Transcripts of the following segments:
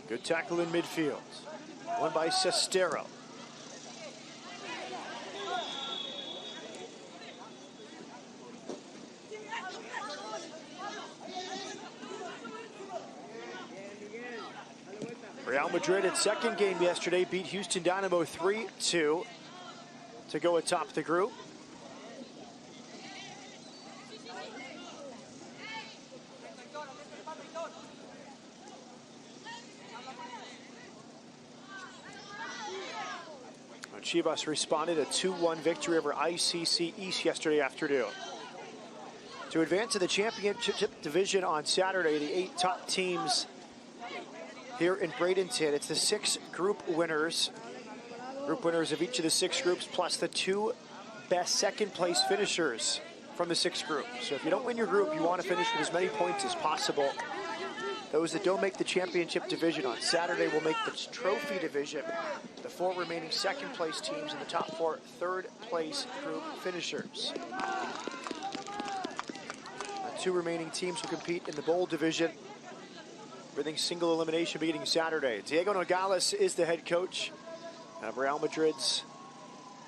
Good tackle in midfield. Won by Sestero. Real Madrid, its second game yesterday, beat Houston Dynamo 3-2 to go atop the group. Chivas responded a 2-1 victory over ICC East yesterday afternoon. To advance to the championship division on Saturday, the 8 top teams here in Bradenton, it's the 6 group winners of each of the 6 groups, plus the 2 best second place finishers from the 6 groups. So if you don't win your group, you want to finish with as many points as possible. Those that don't make the championship division on Saturday will make the trophy division. The 4 remaining second place teams and the top 4 third place group finishers. The 2 remaining teams will compete in the bowl division. Everything single elimination beginning Saturday. Diego Nogales is the head coach of Real Madrid's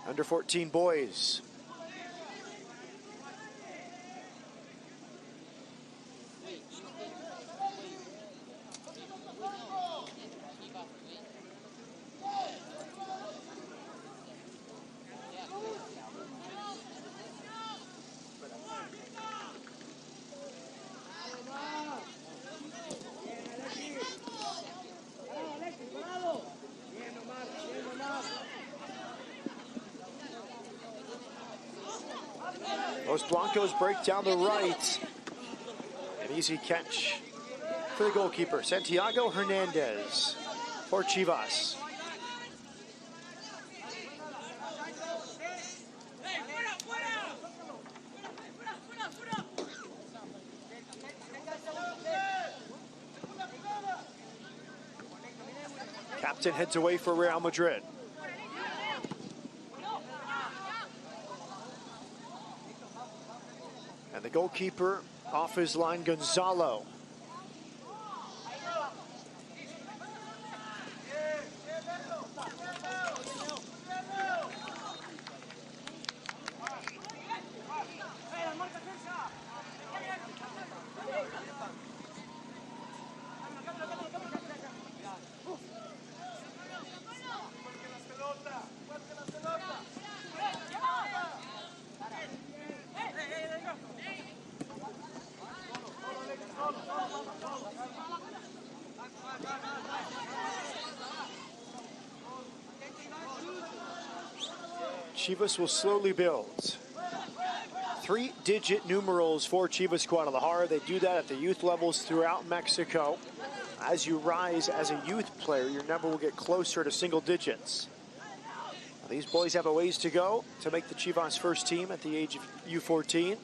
under-14 boys. Los Blancos break down the right. An easy catch for the goalkeeper, Santiago Hernandez for Chivas. Captain heads away for Real Madrid. And the goalkeeper off his line, Gonzalo. Chivas will slowly build. 3-digit numerals for Chivas Guadalajara. They do that at the youth levels throughout Mexico. As you rise as a youth player, your number will get closer to single digits. These boys have a ways to go to make the Chivas first team at the age of U14.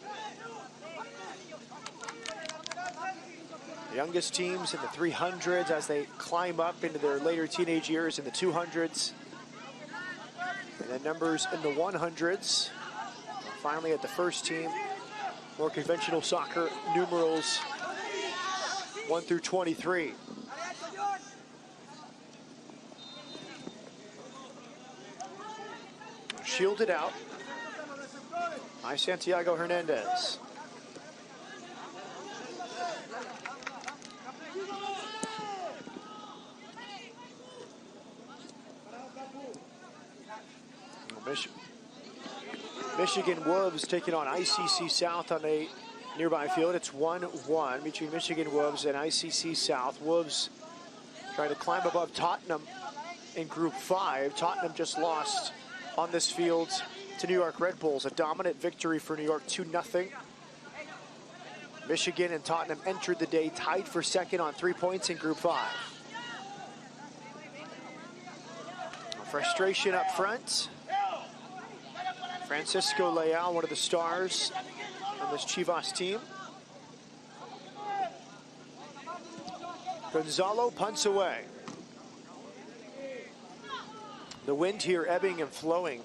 The youngest teams in the 300s as they climb up into their later teenage years in the 200s. And then numbers in the 100s. And finally at the first team, more conventional soccer numerals 1 through 23. Shielded out by Santiago Hernandez. Michigan Wolves taking on ICC South on a nearby field. It's 1-1 between Michigan Wolves and ICC South. Wolves trying to climb above Tottenham in Group 5. Tottenham just lost on this field to New York Red Bulls. A dominant victory for New York, 2-0. Michigan and Tottenham entered the day tied for second on 3 points in Group 5. Frustration up front. Francisco Leal, one of the stars on this Chivas team. Gonzalo punts away. The wind here ebbing and flowing,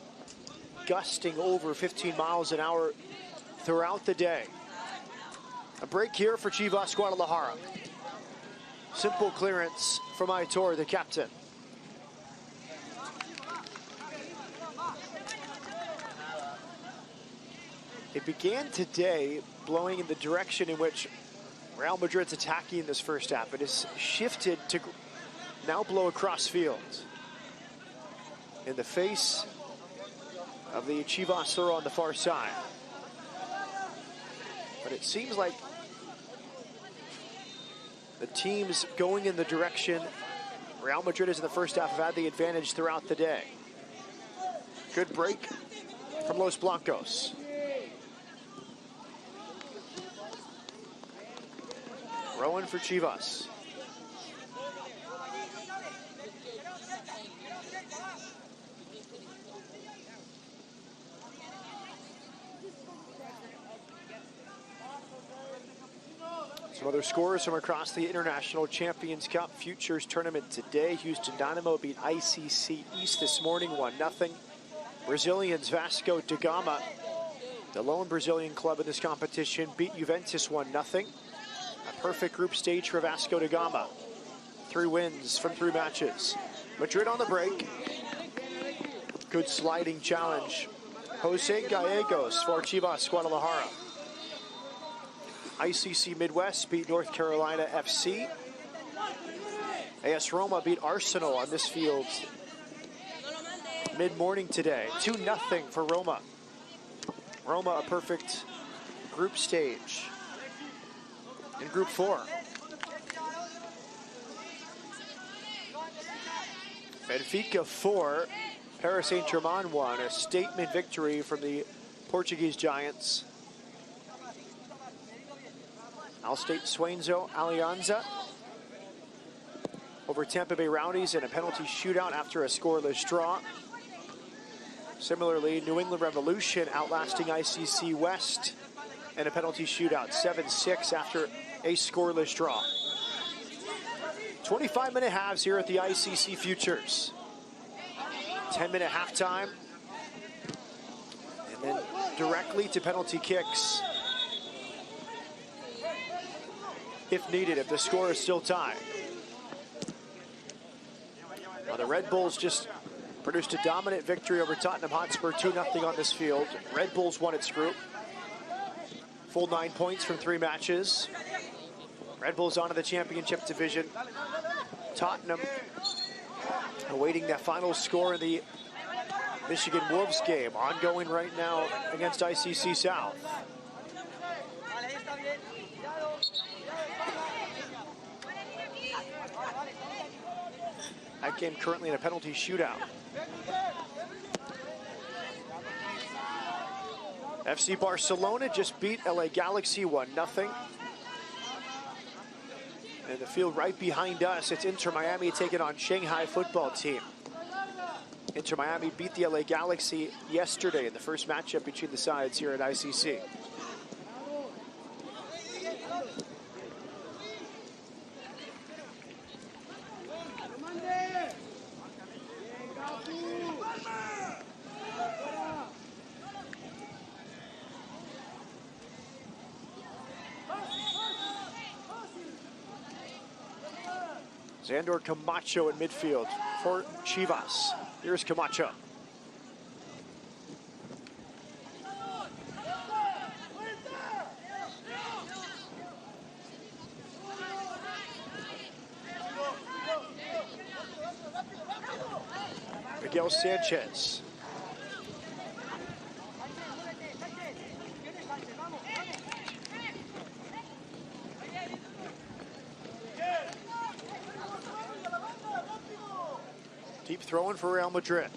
gusting over 15 miles an hour throughout the day. A break here for Chivas Guadalajara. Simple clearance from Aitor, the captain. It began today blowing in the direction in which Real Madrid's attacking in this first half. It has shifted to now blow across field in the face of the Chivas throw on the far side. But it seems like the teams going in the direction Real Madrid is in the first half have had the advantage throughout the day. Good break from Los Blancos. Rowan for Chivas. Some other scores from across the International Champions Cup Futures Tournament today. Houston Dynamo beat ICC East this morning, 1-0. Brazilians Vasco da Gama, the lone Brazilian club in this competition, beat Juventus 1-0. A perfect group stage for Vasco da Gama. 3 wins from 3 matches. Madrid on the break. Good sliding challenge. Jose Gallegos for Chivas Guadalajara. ICC Midwest beat North Carolina FC. AS Roma beat Arsenal on this field mid-morning today. 2-0 for Roma. Roma a perfect group stage in Group 4. Benfica 4, Paris Saint-Germain 1. A statement victory from the Portuguese Giants. Allstate Suenzo Alianza over Tampa Bay Rowdies in a penalty shootout after a scoreless draw. Similarly, New England Revolution outlasting ICC West in a penalty shootout, 7-6 after a scoreless draw. 25-minute halves here at the ICC Futures. 10-minute halftime. And then directly to penalty kicks if needed, if the score is still tied. Now the Red Bulls just produced a dominant victory over Tottenham Hotspur, 2-0 on this field. Red Bulls won its group. Full 9 points from 3 matches. Red Bulls on to the championship division. Tottenham awaiting that final score in the Michigan Wolves game, ongoing right now against ICC South. That game currently in a penalty shootout. FC Barcelona just beat LA Galaxy 1-0. And the field right behind us, it's Inter Miami taking on Shanghai football team. Inter Miami beat the LA Galaxy yesterday in the first matchup between the sides here at ICC. Xandor Camacho in midfield for Chivas. Here's Camacho. Miguel Sanchez. Deep throwing for Real Madrid.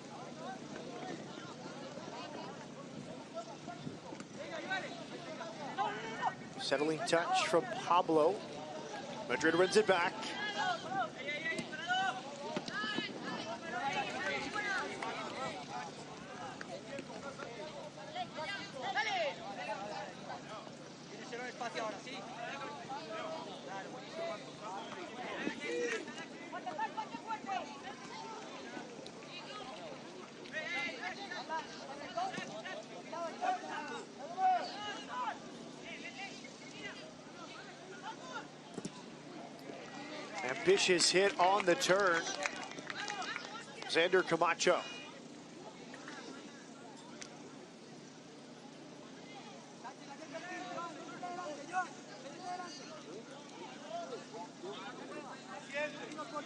Settling touch from Pablo. Madrid wins it back. Ambitious hit on the turn. Xander Camacho.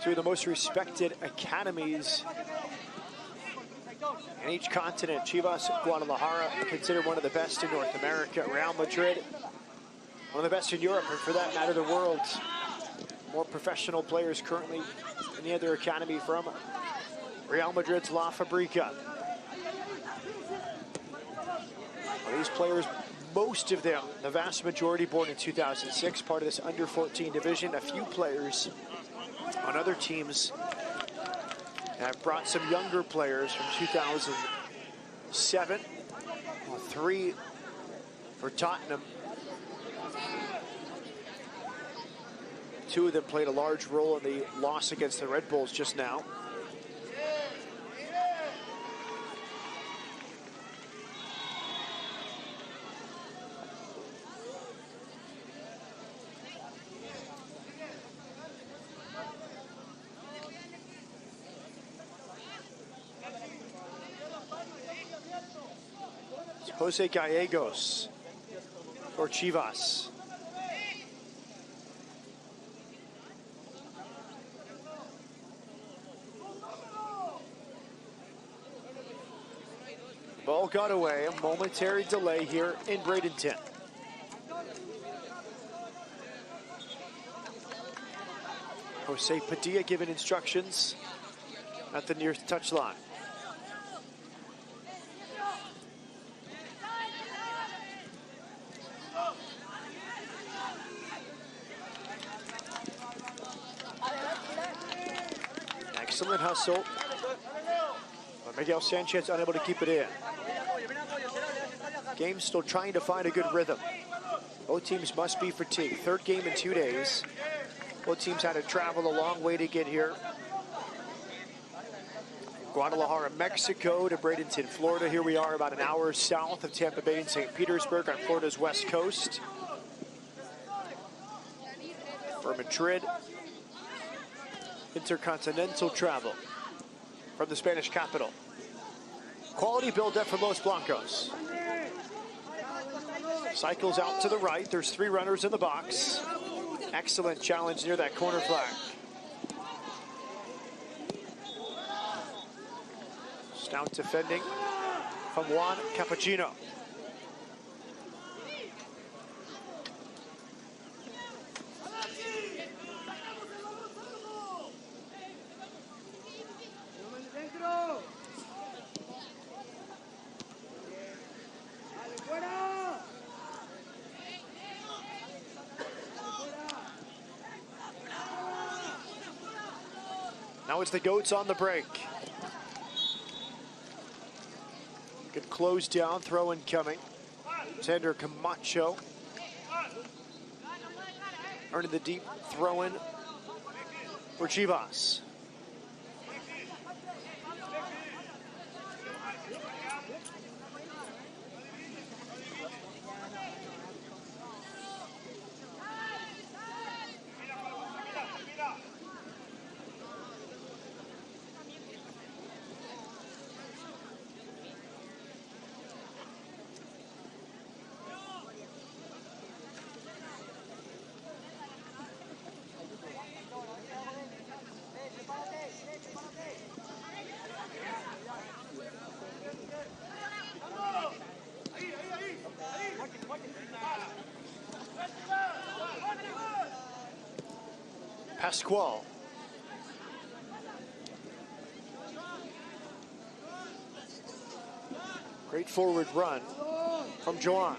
Two of the most respected academies in each continent. Chivas Guadalajara, considered one of the best in North America. Real Madrid, one of the best in Europe, and for that matter, the world. More professional players currently in the other academy from Real Madrid's La Fabrica. Well, these players, most of them, the vast majority born in 2006, part of this under-14 division. A few players on other teams have brought some younger players from 2007. Well, 3 for Tottenham. 2 of them played a large role in the loss against the Red Bulls just now. It's Jose Gallegos for Chivas. Ball got away, a momentary delay here in Bradenton. Jose Padilla given instructions at the near touchline. Excellent hustle, but Miguel Sanchez unable to keep it in. Game still trying to find a good rhythm. Both teams must be fatigued. 3rd game in 2 days. Both teams had to travel a long way to get here. Guadalajara, Mexico to Bradenton, Florida. Here we are about an hour south of Tampa Bay and St. Petersburg on Florida's west coast. For Madrid, intercontinental travel from the Spanish capital. Quality build-up for Los Blancos. Cycles out to the right. There's 3 runners in the box. Excellent challenge near that corner flag. Stout defending from Juan Cappuccino. Now it's the Goats on the break. Good close down, throw in coming. Xander Camacho earning the deep throw in for Chivas. Pascual. Great forward run from Joan.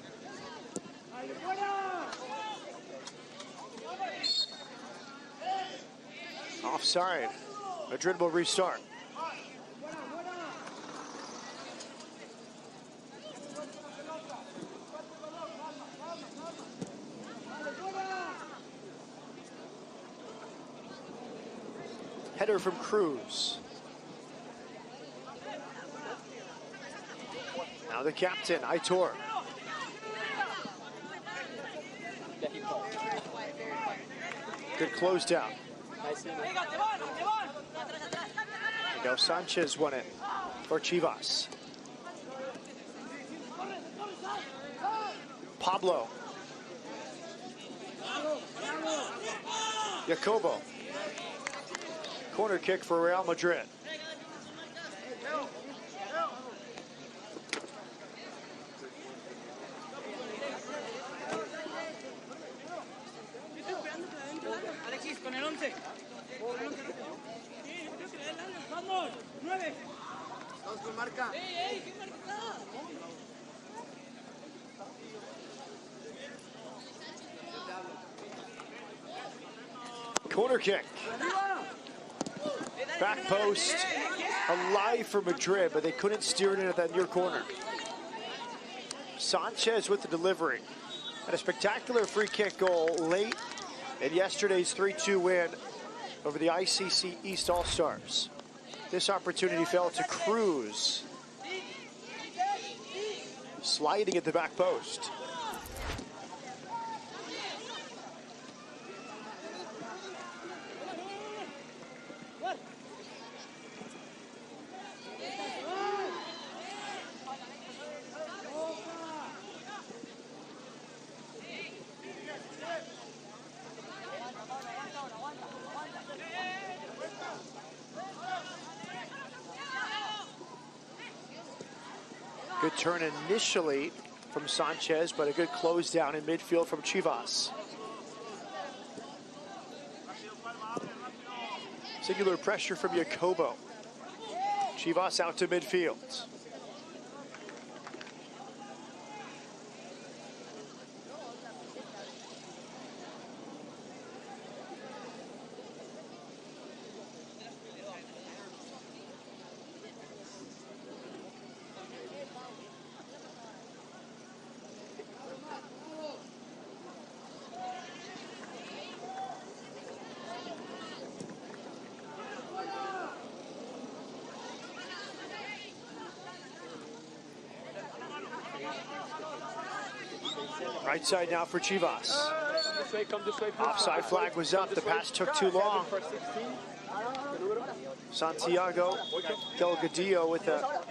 Offside. Madrid will restart. Header from Cruz. Now the captain, Aitor. Good close down. There you go. Sanchez won it for Chivas. Pablo. Jacobo. Corner kick for Real Madrid. Corner kick. Back post. Alive for Madrid, but they couldn't steer it in at that near corner. Sanchez with the delivery. And a spectacular free kick goal late in yesterday's 3-2 win over the ICC East All-Stars. This opportunity fell to Cruz. Sliding at the back post. Good turn initially from Sanchez, but a good close down in midfield from Chivas. Singular pressure from Jacobo. Chivas out to midfield. Right side now for Chivas. Offside flag was up. The pass took too long. Santiago Delgadillo with a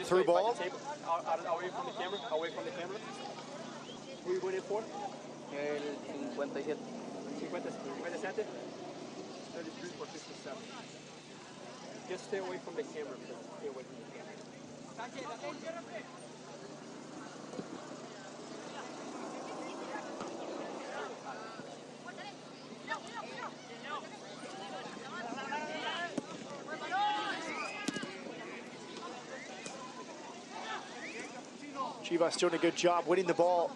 through ball. Away from the camera. Away from the camera. Who are you waiting for? El 57. 57? 33 for 57. Just stay away from the camera, please. Stay away from the camera. Chivas doing a good job winning the ball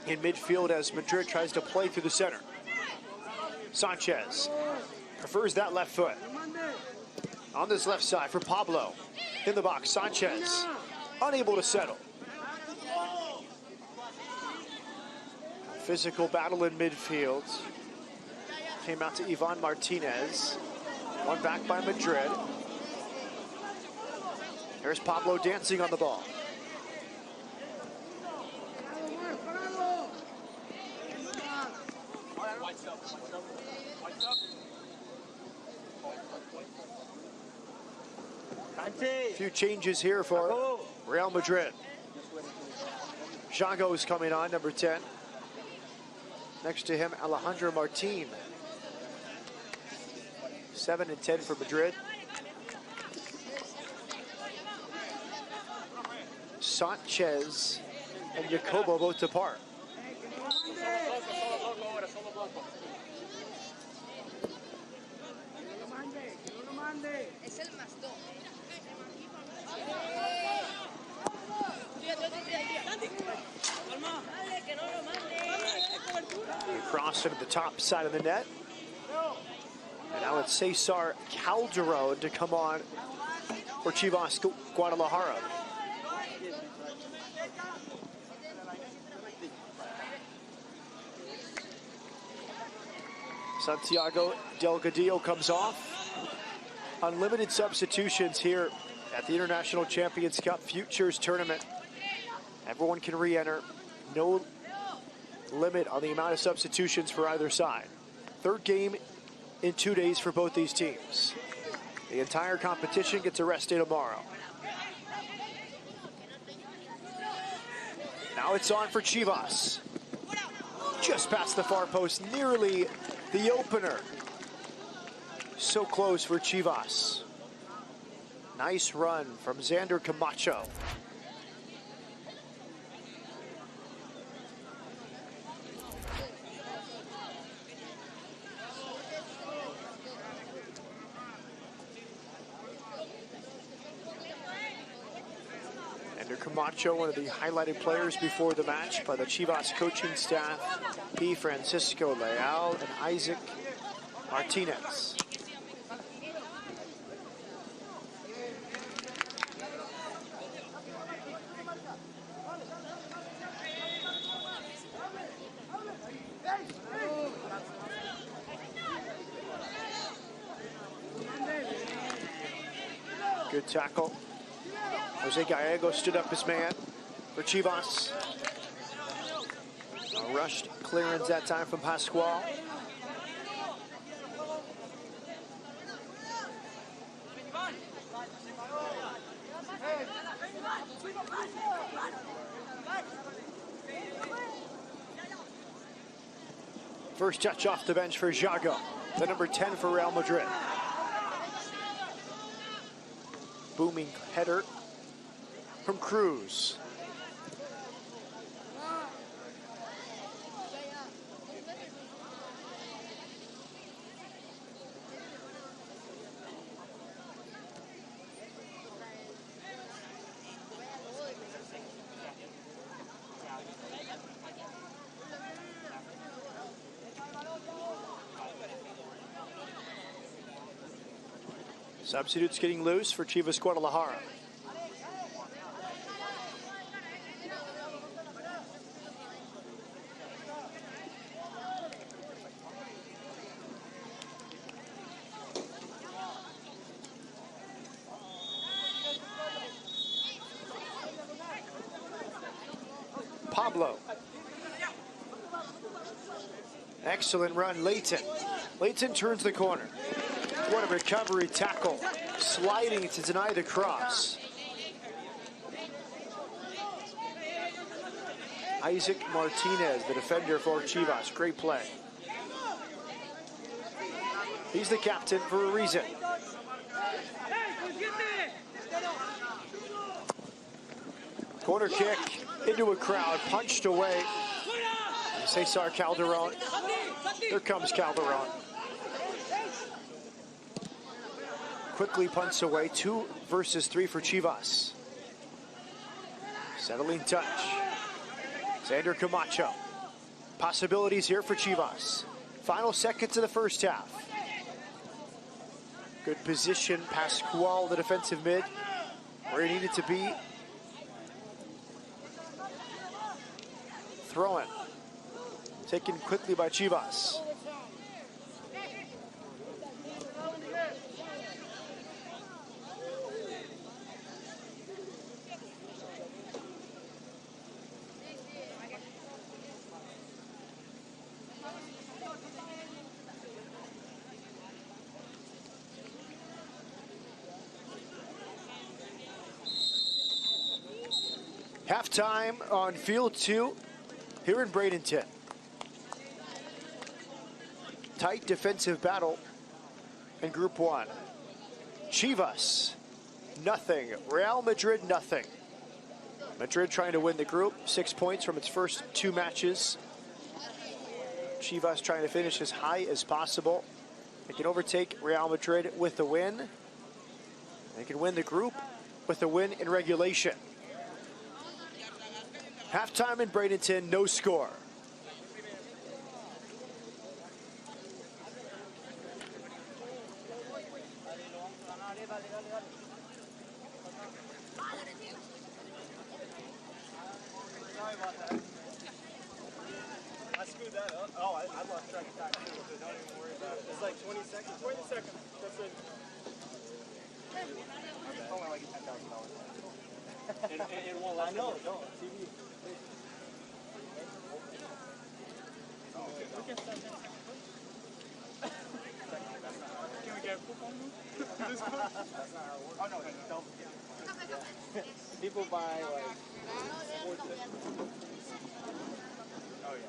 in midfield as Madrid tries to play through the center. Sanchez prefers that left foot. On this left side for Pablo. In the box, Sanchez unable to settle. Physical battle in midfield. Came out to Ivan Martinez. One back by Madrid. Here's Pablo dancing on the ball. A few changes here for Real Madrid. Jago is coming on, number 10. Next to him, Alejandro Martin. 7 and 10 for Madrid. Sanchez and Jacobo both depart. Cross into the top side of the net. And now it's Cesar Calderon to come on for Chivas Guadalajara. Santiago Delgadillo comes off. Unlimited substitutions here at the International Champions Cup Futures Tournament. Everyone can re-enter. No limit on the amount of substitutions for either side. Third game in 2 days for both these teams. The entire competition gets a rest day tomorrow. Now it's on for Chivas. Just past the far post, nearly the opener. So close for Chivas. Nice run from Xander Camacho. Camacho, one of the highlighted players before the match by the Chivas coaching staff, P. Francisco Leal and Isaac Martinez. Good tackle. Jose Gallego stood up his man for Chivas. A rushed clearance that time from Pascual. First touch off the bench for Jago, the number 10 for Real Madrid. Booming header from Cruz. Substitutes getting loose for Chivas Guadalajara. Pablo. Excellent run, Leighton. Leighton turns the corner. What a recovery tackle. Sliding to deny the cross. Isaac Martinez, the defender for Chivas. Great play. He's the captain for a reason. Corner kick into a crowd, punched away. Cesar Calderon. Here comes Calderon. Quickly punts away, 2 versus 3 for Chivas. Settling touch. Xander Camacho. Possibilities here for Chivas. Final seconds of the first half. Good position, Pascual, the defensive mid, where he needed to be. Throwing. Taken quickly by Chivas. Halftime on field 2 here in Bradenton. Tight defensive battle in Group 1. Chivas, nothing. Real Madrid, nothing. Madrid trying to win the group, 6 points from its first 2 matches. Chivas trying to finish as high as possible. They can overtake Real Madrid with the win. They can win the group with a win in regulation. Halftime in Bradenton, no score. I screwed that up. Oh, I lost track of time too, so don't even worry about it. It's like 20 seconds. 20 seconds. That's it. It's only like $10,000. And one last. I know. No. TV. Oh, okay. Oh no, don't. Yeah. People buy like. Oh yeah.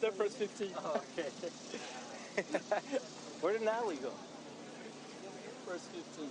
The first 15. Oh, okay. Where did Natalie go? First 15.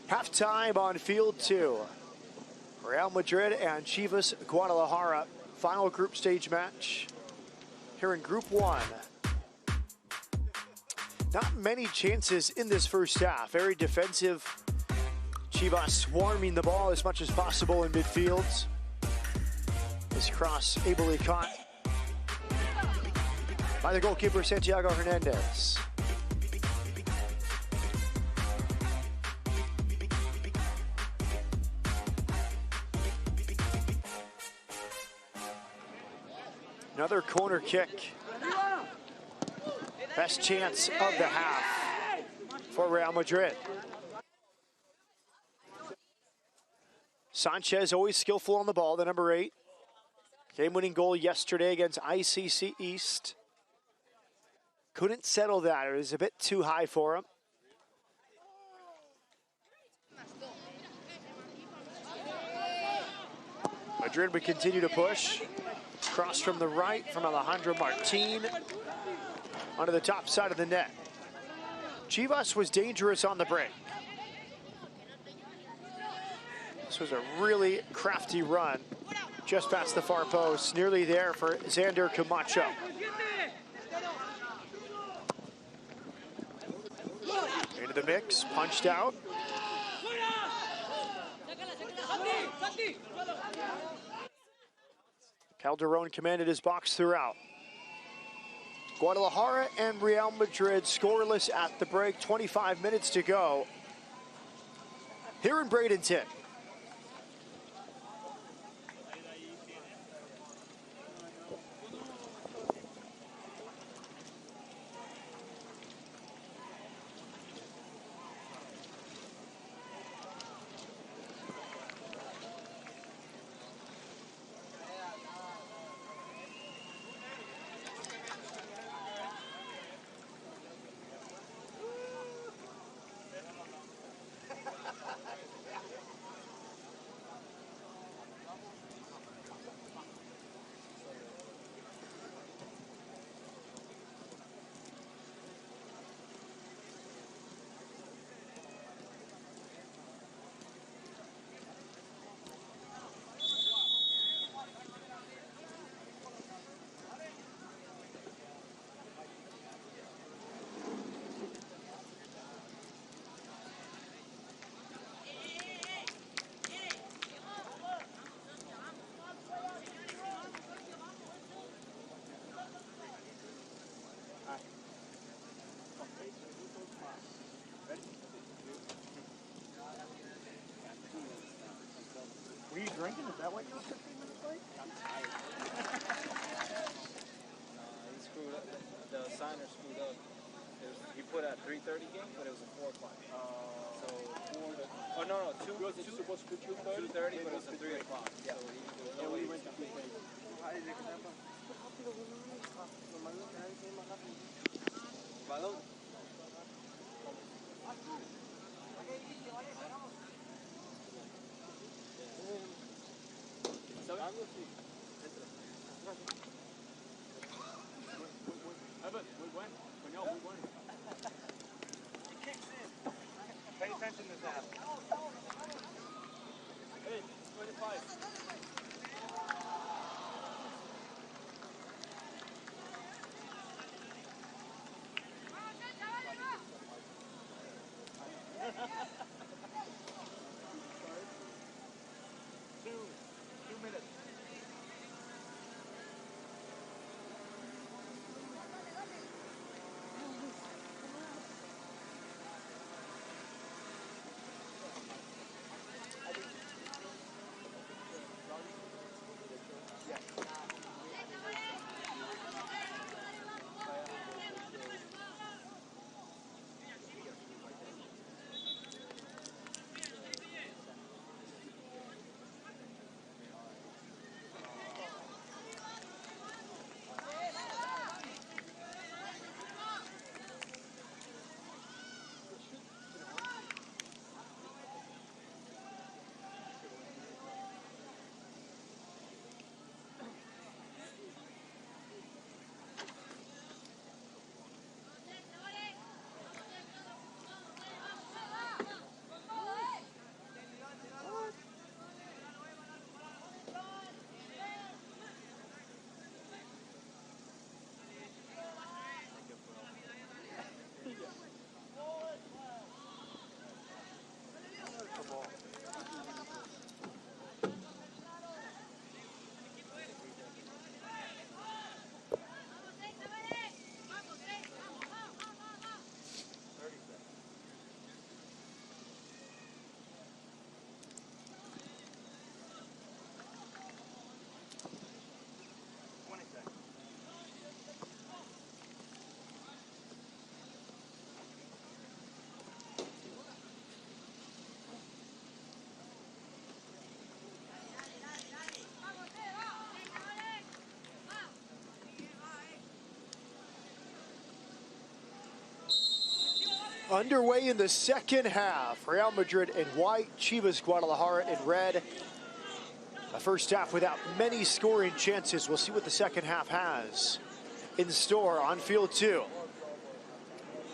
Halftime on field 2. Real Madrid and Chivas Guadalajara. Final group stage match here in Group 1. Not many chances in this first half. Very defensive. Chivas swarming the ball as much as possible in midfield. This cross ably caught by the goalkeeper Santiago Hernandez. Another corner kick. Best chance of the half for Real Madrid. Sanchez always skillful on the ball, the number 8. Game-winning goal yesterday against ICC East. Couldn't settle that. It was a bit too high for him. Madrid would continue to push. Cross from the right from Alejandro Martin onto the top side of the net. Chivas was dangerous on the break. This was a really crafty run just past the far post, nearly there for Xander Camacho. Into the mix, punched out. Calderon commanded his box throughout. Guadalajara and Real Madrid scoreless at the break, 25 minutes to go here in Bradenton. drinking? Is that what you were 15 minutes late? I'm tired. He screwed up. The signer screwed up. He put a 3:30 game, but it was a 4 o'clock. So, oh no, 2. It was supposed to be 2:30, but it was a 3 o'clock. Yeah. So we went to 3:30. Balón. Algo sí. Muy bueno. Coño, muy bueno. He kicks in. Pay attention to that. Hey, 25. Two minutes. Underway in the second half. Real Madrid in white, Chivas Guadalajara in red. A first half without many scoring chances. We'll see what the second half has in store on field 2.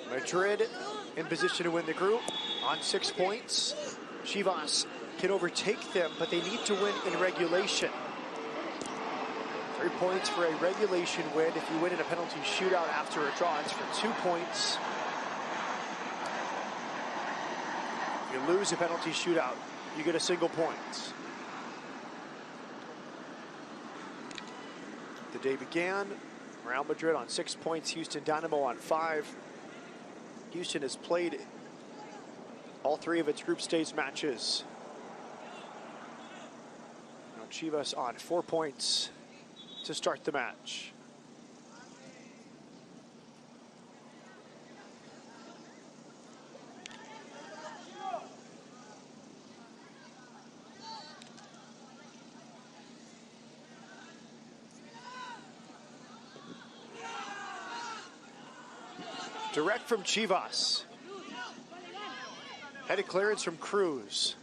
Madrid in position to win the group on 6 points. Chivas can overtake them, but they need to win in regulation. 3 points for a regulation win. If you win in a penalty shootout after a draw, it's for 2 points. If you lose a penalty shootout, you get a single point. The day began. Real Madrid on 6 points, Houston Dynamo on 5. Houston has played all 3 of its group stage matches. Now Chivas on 4 points to start the match. Direct from Chivas. Headed clearance from Cruz.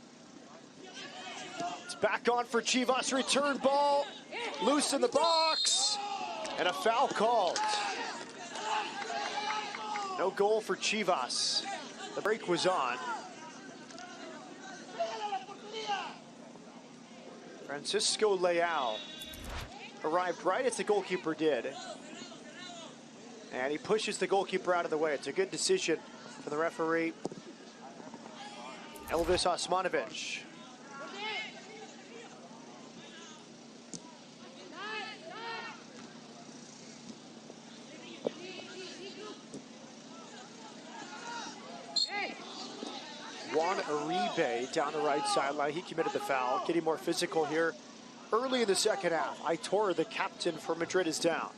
It's back on for Chivas. Return ball. Loose in the box. And a foul called. No goal for Chivas. The break was on. Francisco Leal arrived right as the goalkeeper did. And he pushes the goalkeeper out of the way. It's a good decision for the referee, Elvis Osmanovic. Juan Uribe down the right sideline. He committed the foul. Getting more physical here early in the second half. Aitor, the captain for Madrid, is down.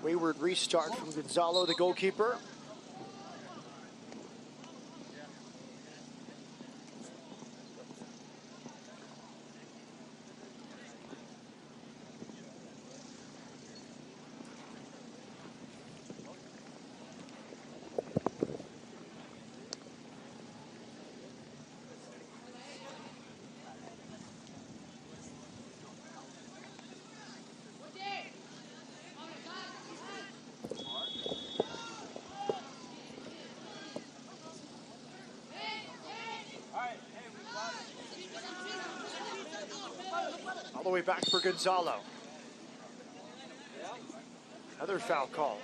Wayward restart from Gonzalo, the goalkeeper. All the way back for Gonzalo. Another foul called.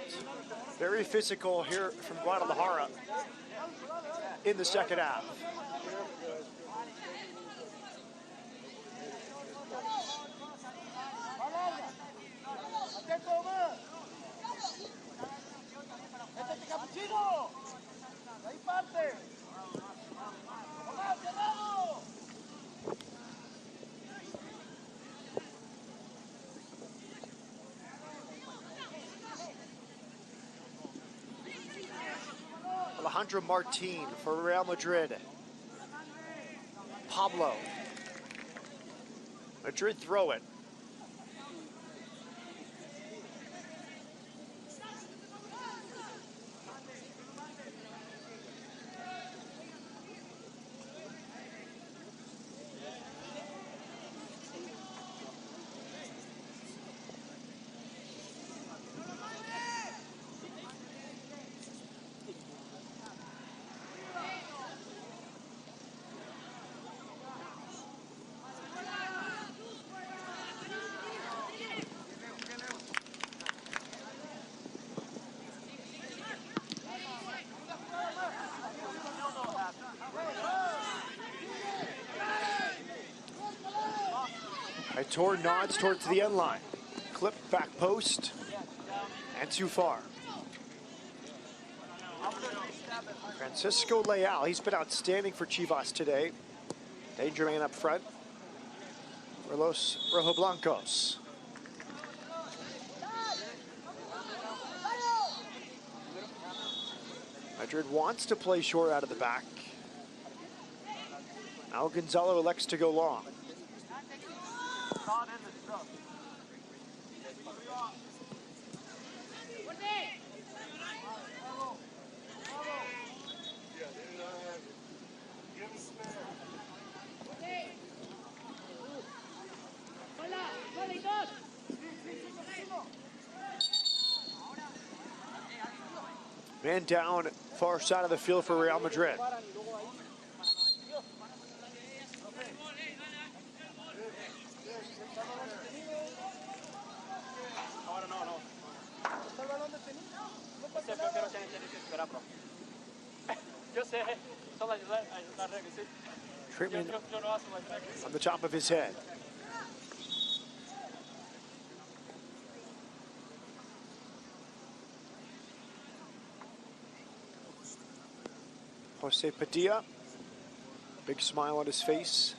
Very physical here from Guadalajara in the second half. Alejandro Martin for Real Madrid. Pablo. Madrid throw it. Aitor nods towards the end line. Clip back post, and too far. Francisco Leal, he's been outstanding for Chivas today. Danger man up front for Los Rojoblancos. Madrid wants to play short out of the back. Now Gonzalo elects to go long. Man down, far side of the field for Real Madrid. Treatment on the top of his head. Jose Padilla, big smile on his face.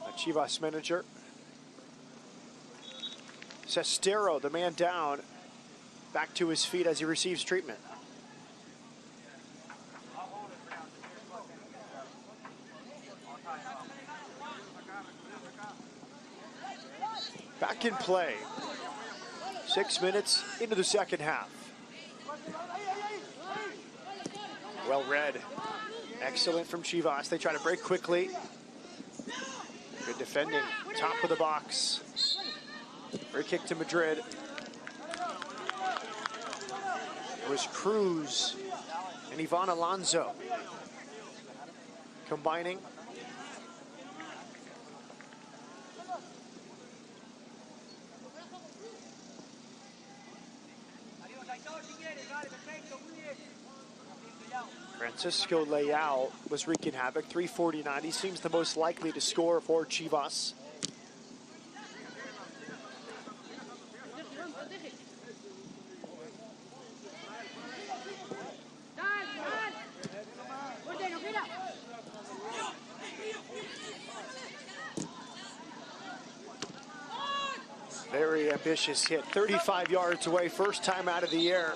A Chivas manager. Sestero, the man down, back to his feet as he receives treatment. Back in play. 6 minutes into the second half. Well read. Excellent from Chivas. They try to break quickly. Good defending. Top of the box. Free kick to Madrid. It was Cruz and Ivan Alonso combining. Francisco Leal was wreaking havoc, 349. He seems the most likely to score for Chivas. Very ambitious hit, 35 yards away, first time out of the air.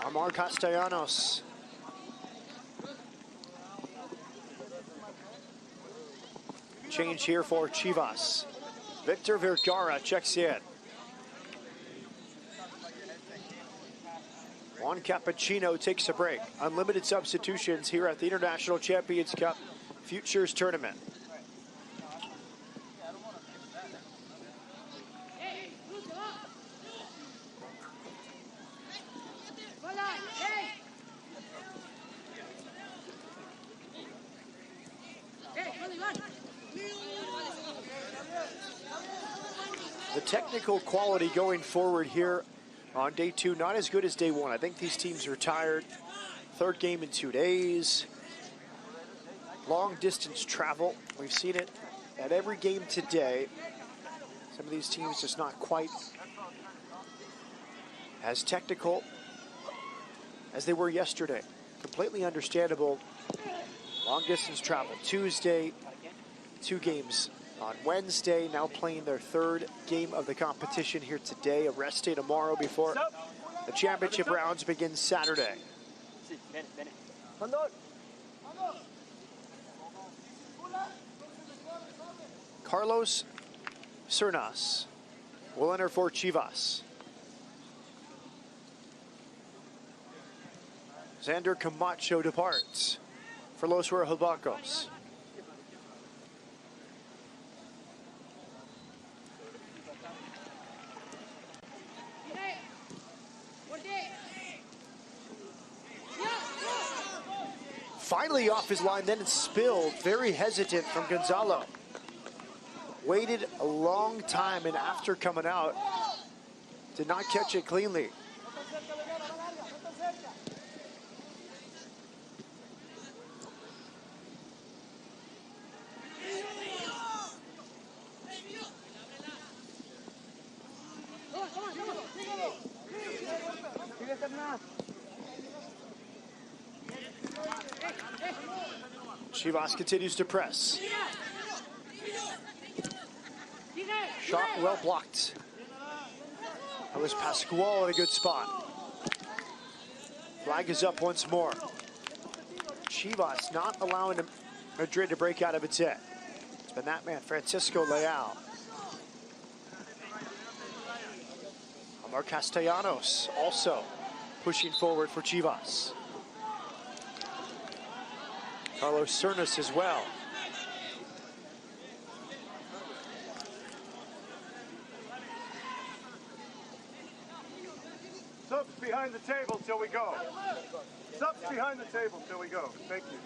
Omar Castellanos. Change here for Chivas. Victor Vergara checks in. Juan Cappuccino takes a break. Unlimited substitutions here at the International Champions Cup Futures Tournament. The technical quality going forward here on day 2, not as good as day 1. I think these teams are tired. Third game in 2 days. Long distance travel. We've seen it at every game today. Some of these teams just not quite as technical as they were yesterday. Completely understandable. Long distance travel. Tuesday, 2 games on Wednesday, now playing their 3rd game of the competition here today. A rest day tomorrow before the championship rounds begin Saturday. Carlos Cernas will enter for Chivas. Xander Camacho departs for Los Rojiblancos. Finally off his line, then it's spilled. Very hesitant from Gonzalo. Waited a long time, and after coming out, did not catch it cleanly. Chivas continues to press. Shot well blocked. That was Pascual in a good spot. Flag is up once more. Chivas not allowing Madrid to break out of its hit. It's been that man, Francisco Leal. Omar Castellanos also pushing forward for Chivas. Carlos Cernas as well. Subs behind the table till we go. Subs behind the table till we go. Thank you.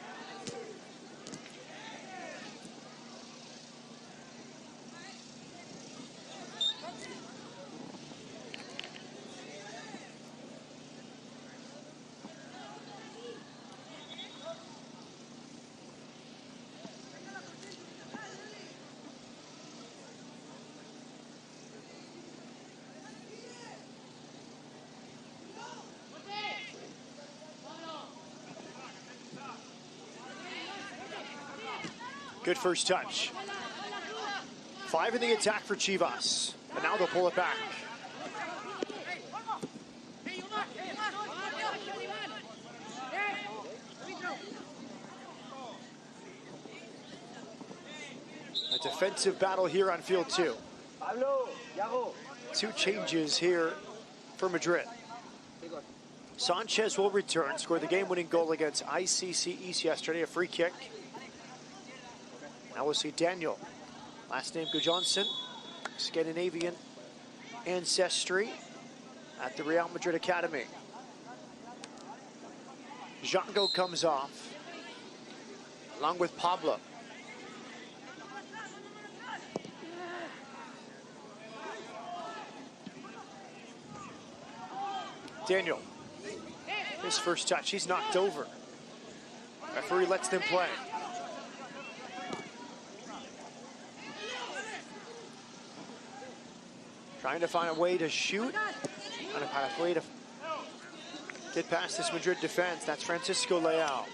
Good first touch. 5 in the attack for Chivas. And now they'll pull it back. A defensive battle here on field 2. 2 changes here for Madrid. Sanchez will return, scored the game-winning goal against ICC East yesterday, a free kick. Now we'll see Daniel, last name Gudjonsson, Scandinavian ancestry at the Real Madrid Academy. Django comes off, along with Pablo. Daniel. His first touch, he's knocked over. Referee lets them play. Trying to find a way to shoot. Trying to find a way to get past this Madrid defense. That's Francisco Leal.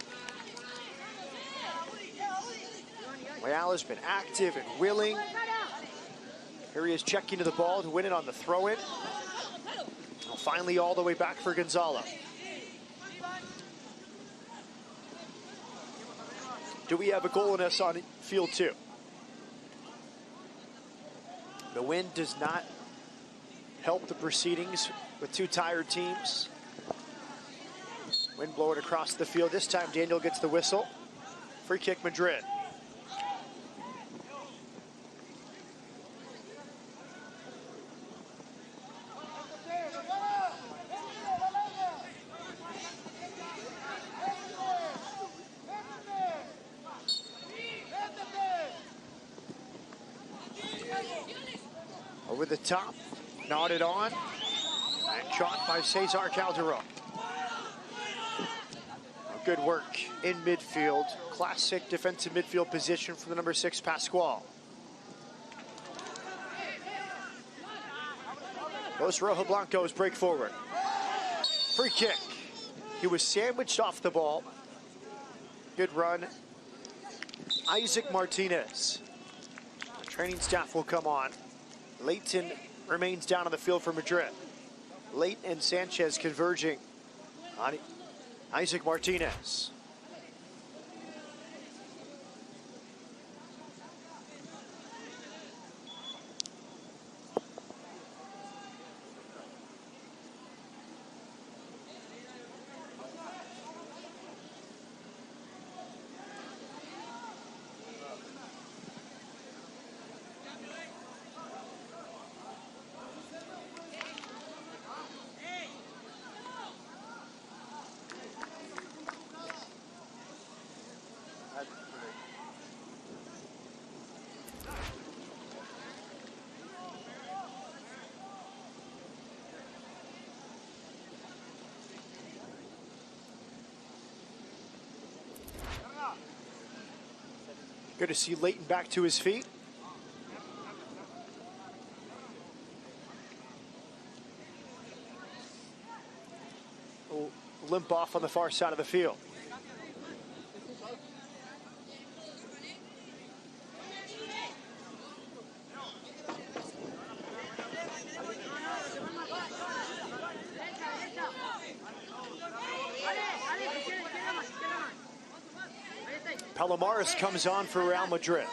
Leal has been active and willing. Here he is checking to the ball to win it on the throw-in. Finally all the way back for Gonzalo. Do we have a goal in us on field 2? The wind does not help the proceedings with two tired teams. Wind blowing across the field. This time Daniel gets the whistle. Free kick Madrid. Over the top, nodded on, and shot by Cesar Calderon. Good work in midfield. Classic defensive midfield position for the number 6, Pascual. Los Rojiblancos break forward. Free kick. He was sandwiched off the ball. Good run. Isaac Martinez. The training staff will come on. Leighton remains down on the field for Madrid. Leighton and Sanchez converging on Isaac Martinez. Good to see Leighton back to his feet. Will limp off on the far side of the field. Palomares comes on for Real Madrid.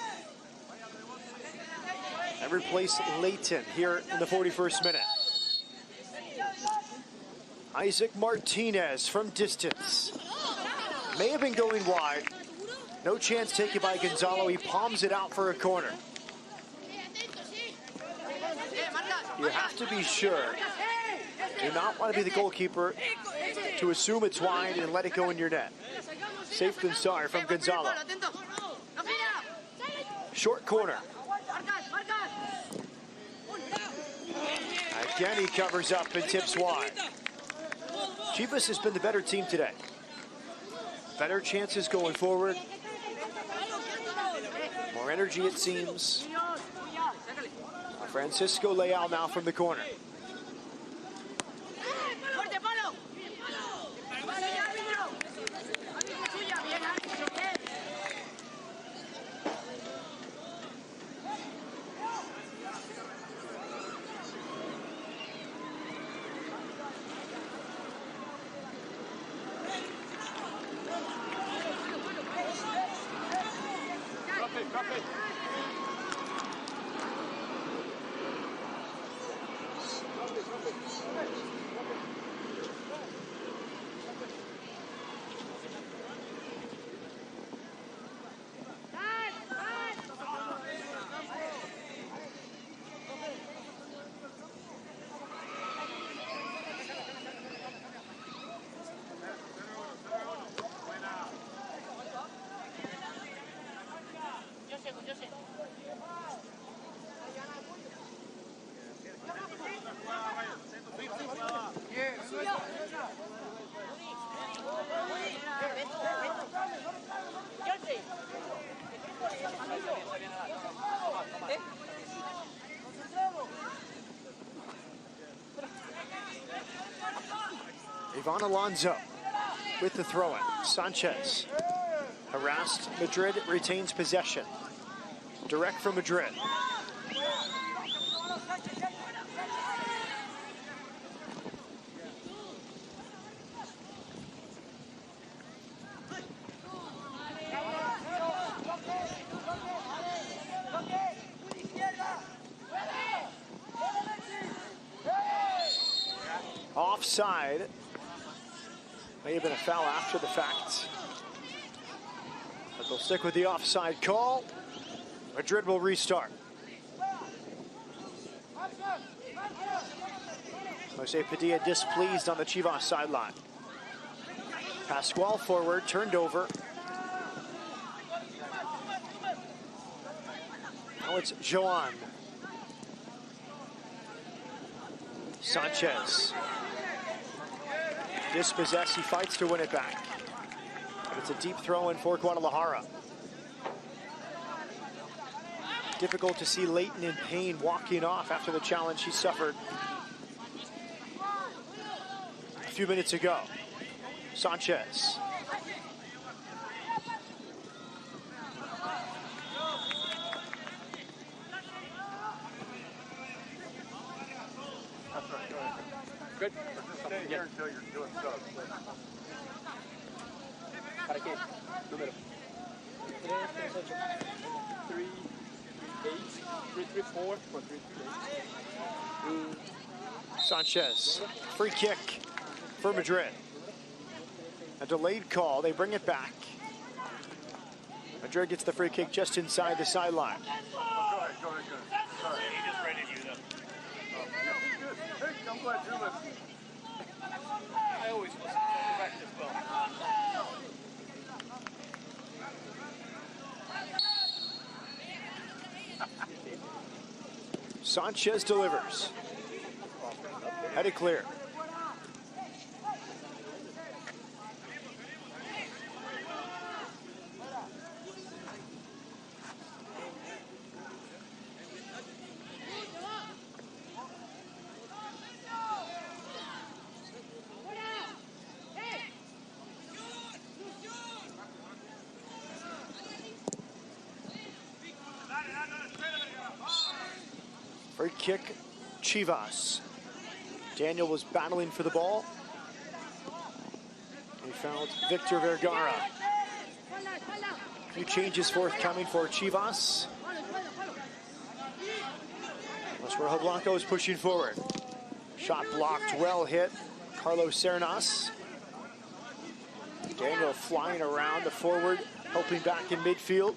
And replace Leighton here in the 41st minute. Isaac Martinez from distance. May have been going wide. No chance taken by Gonzalo. He palms it out for a corner. You have to be sure. Do not want to be the goalkeeper to assume it's wide and let it go in your net. Safe than sorry from Gonzalo. Short corner. Again, he covers up and tips wide. Chivas has been the better team today. Better chances going forward. More energy, it seems. Francisco Leal now from the corner. Ivan Alonso with the throw-in. Sanchez, harassed, Madrid retains possession. Direct from Madrid. Offside. May have been a foul after the fact. But they'll stick with the offside call. Madrid will restart. Jose Padilla displeased on the Chivas sideline. Pascual forward, turned over. Now it's Joan. Sanchez. Dispossessed, he fights to win it back. But it's a deep throw in for Guadalajara. Difficult to see Leighton in pain walking off after the challenge he suffered a few minutes ago. Sanchez. Good. Stay here until you're doing stuff. ¿Para qué? Número. 3, 8, 3, 4, 3, 3. Sanchez, free kick for Madrid. A delayed call, they bring it back. Madrid gets the free kick just inside the sideline. Go ahead, good. Sorry. He just rated you, though. Yeah, good. Hey, I'm glad you're listening. I always listen to practice well. Sanchez delivers. Headed clear. Free kick, Chivas. Daniel was battling for the ball. He found Victor Vergara. A few changes forthcoming for Chivas. Los Rojo Blancos pushing forward. Shot blocked, well hit. Carlos Cernas. Daniel flying around the forward, helping back in midfield.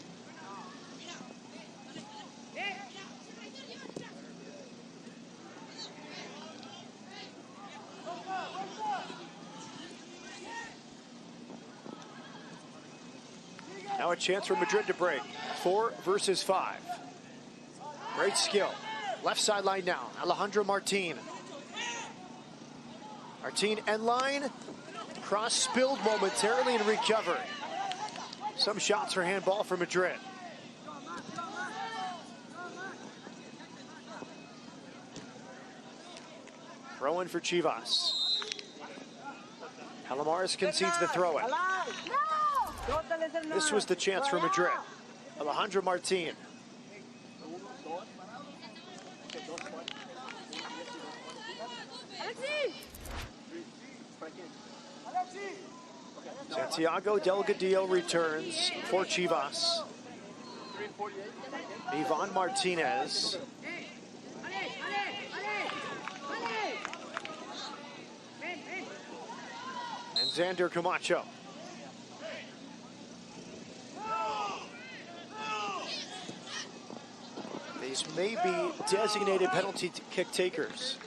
Now a chance for Madrid to break. 4 versus 5. Great skill. Left sideline now. Alejandro Martin. Martin end line. Cross spilled momentarily and recovered. Some shots for handball for Madrid. Throw in for Chivas. Palomares concedes the throw in. This was the chance for Madrid. Alejandro Martin. Santiago Delgadillo returns for Chivas. Ivan Martinez. And Xander Camacho. These may be designated penalty kick takers.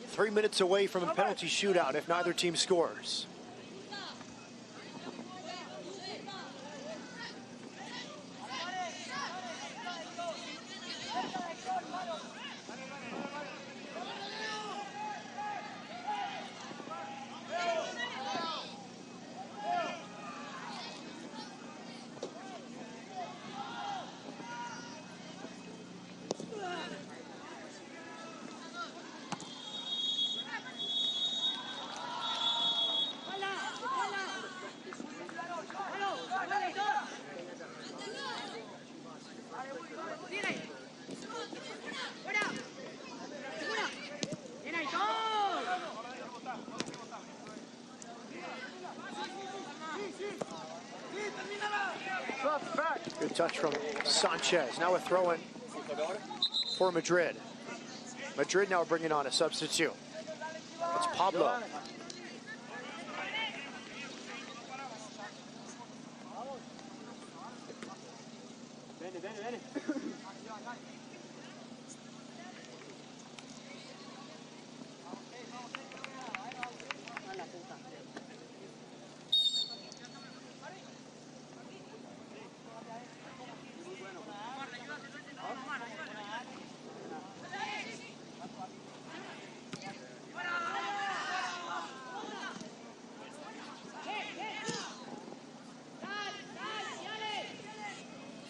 3 minutes away from a penalty shootout if neither team scores. touch from Sanchez. Now a throw-in for Madrid. Madrid now bringing on a substitute. It's Pablo.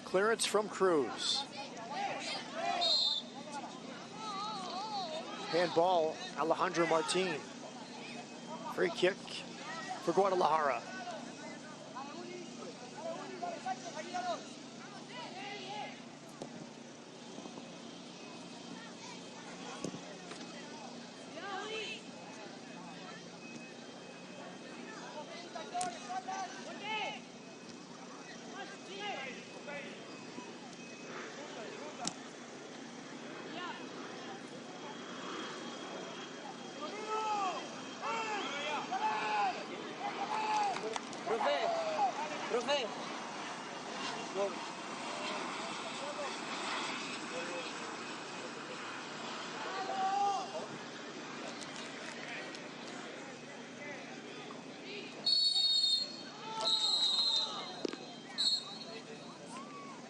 Clearance from Cruz. Handball, Alejandro Martin. Free kick for Guadalajara.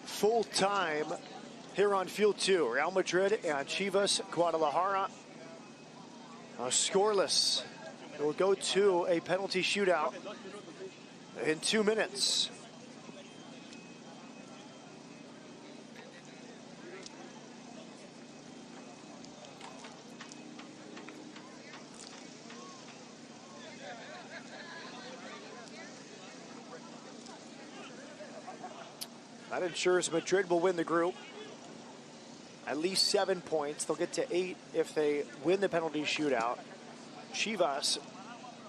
Full time here on Field 2. Real Madrid and Chivas Guadalajara. Scoreless. It will go to a penalty shootout in 2 minutes. That ensures Madrid will win the group. At least 7 points. They'll get to 8 if they win the penalty shootout. Chivas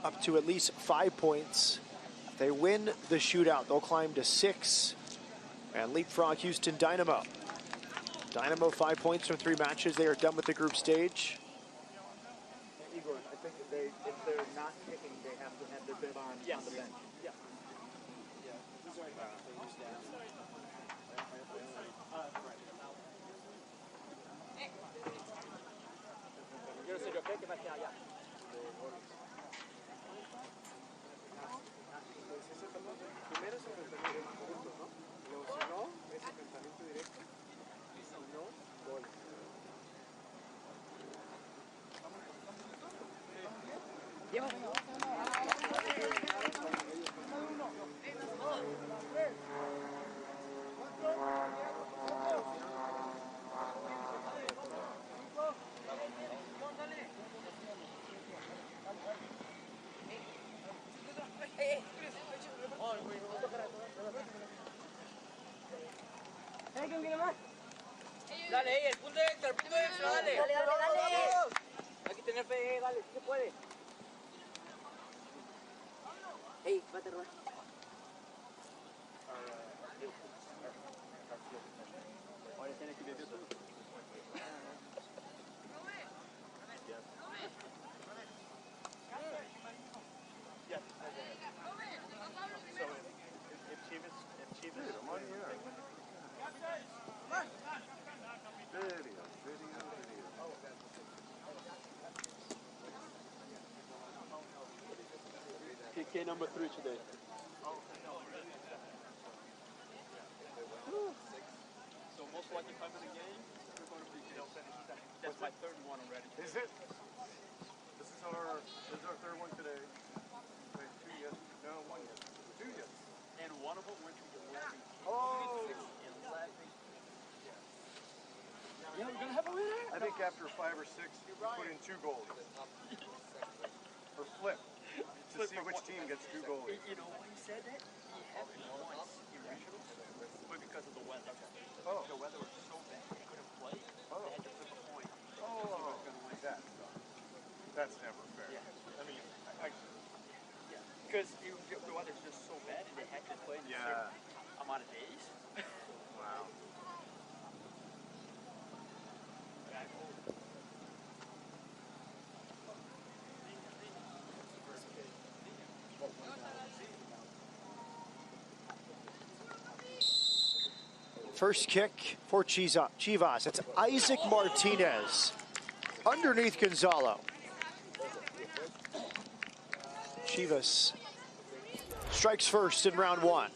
up to at least 5 points. If they win the shootout, they'll climb to 6 and leapfrog Houston Dynamo. Dynamo 5 points from 3 matches. They are done with the group stage. Igor, I think if they're not kicking, they have to have their bib on the bench. Yeah. Yo no sé yo qué va a quedar allá. Primero es enfrentamiento juntos, ¿no? Luego si no, es enfrentamiento directo. Y si no, gol. Dale, el punto extra, dale. Dale. Hay que tener fe, dale, si se puede. Ey, vete a robar. Ahora tienes que ver todo. PK number 3 today. So most likely time of the game, we're going to be that's my third one already. Is it? This is our third one today. Wait, 2 yesterday. No, 1 yesterday. 2 yesterday. And one of them went to the left. Oh! Yeah, we're going to have a winner. I think after 5 or 6, you put in 2 goals. Or flip. To see which team gets 2 goals. You know, when he said that, he had me once in regionals, but because of the weather. Oh. The weather was so bad, they couldn't play. Oh. They had to flip a coin. Oh, that's never fair. Yeah. I mean, because the weather's just so bad and they had to play in the Yeah. same amount of days. First kick for Chivas. It's Isaac Martinez underneath Gonzalo. Chivas strikes first in round one.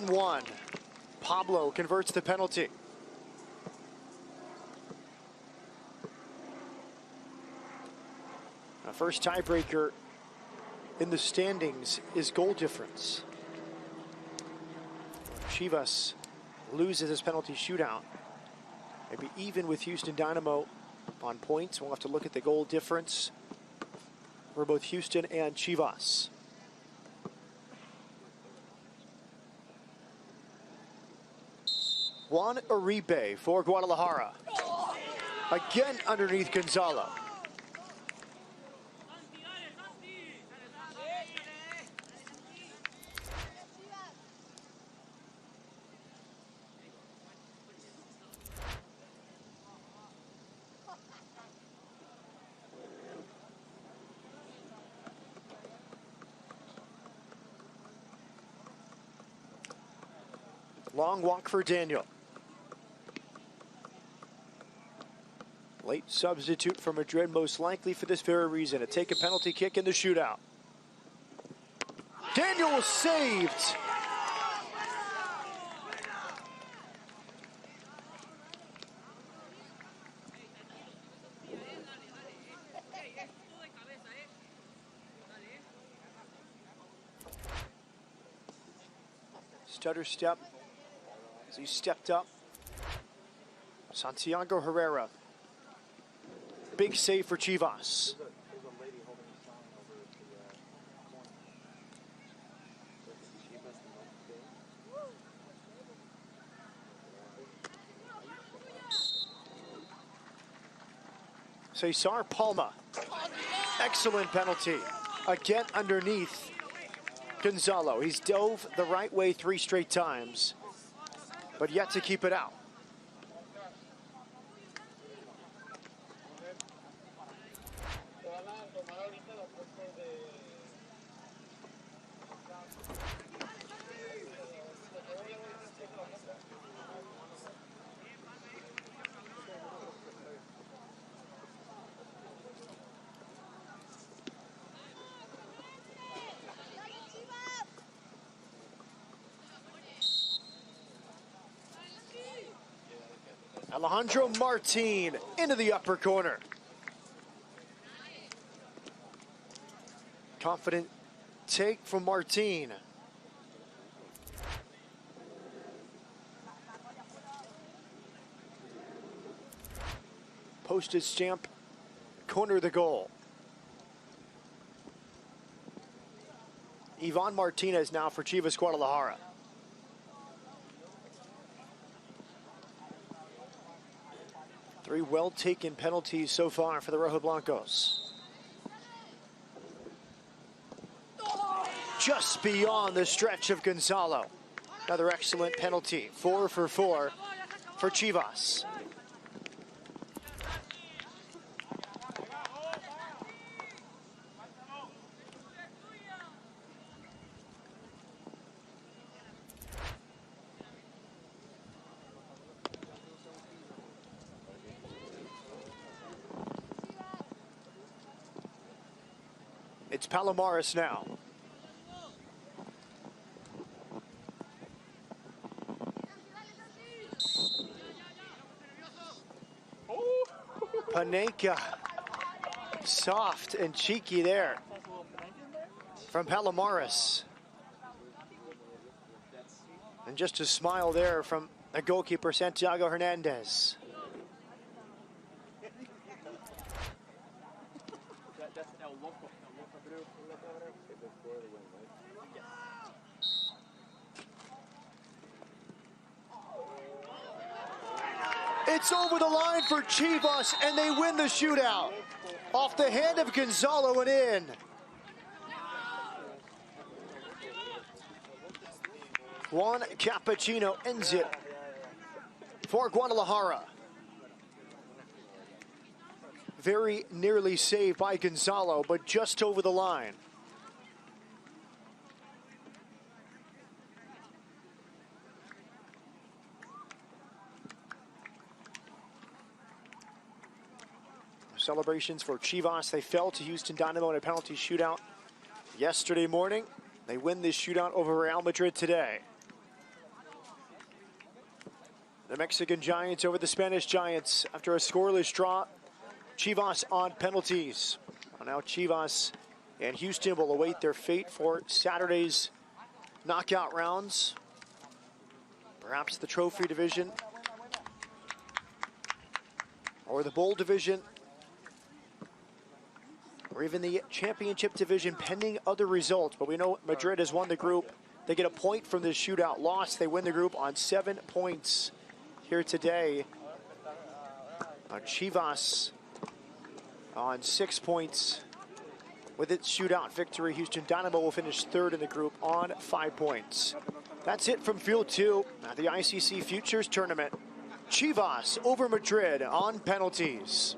One. Pablo converts the penalty. Now, first tiebreaker in the standings is goal difference. Chivas loses his penalty shootout. Maybe even with Houston Dynamo on points. We'll have to look at the goal difference for both Houston and Chivas. Juan Uribe for Guadalajara. Again underneath Gonzalo. Long walk for Daniel. Late substitute for Madrid, most likely for this very reason, to take a penalty kick in the shootout. Daniel was saved. Stutter step as he stepped up. Santiago Herrera. Big save for Chivas. Cesar Palma. Excellent penalty. Again underneath Gonzalo. He's dove the right way 3 straight times, but yet to keep it out. Alejandro Martin into the upper corner. Confident take from Martin. Postage stamp, corner the goal. Ivan Martinez now for Chivas Guadalajara. Three well-taken penalties so far for the Rojiblancos. Just beyond the stretch of Gonzalo. Another excellent penalty. 4 for 4 for Chivas. It's Palomares now. Panenka, soft and cheeky there from Palomares. And just a smile there from the goalkeeper, Santiago Hernandez. It's over the line for Chivas, and they win the shootout. Off the hand of Gonzalo and in. Juan Cappuccino ends it for Guadalajara. Very nearly saved by Gonzalo, but just over the line. Celebrations for Chivas. They fell to Houston Dynamo in a penalty shootout yesterday morning. They win this shootout over Real Madrid today. The Mexican Giants over the Spanish Giants after a scoreless draw. Chivas on penalties. Now Chivas and Houston will await their fate for Saturday's knockout rounds. Perhaps the trophy division or the bowl division, or even the championship division, pending other results. But we know Madrid has won the group. They get a point from this shootout loss. They win the group on 7 points here today. Chivas on 6 points. With its shootout victory, Houston Dynamo will finish third in the group on 5 points. That's it from Field 2 at the ICC Futures Tournament. Chivas over Madrid on penalties.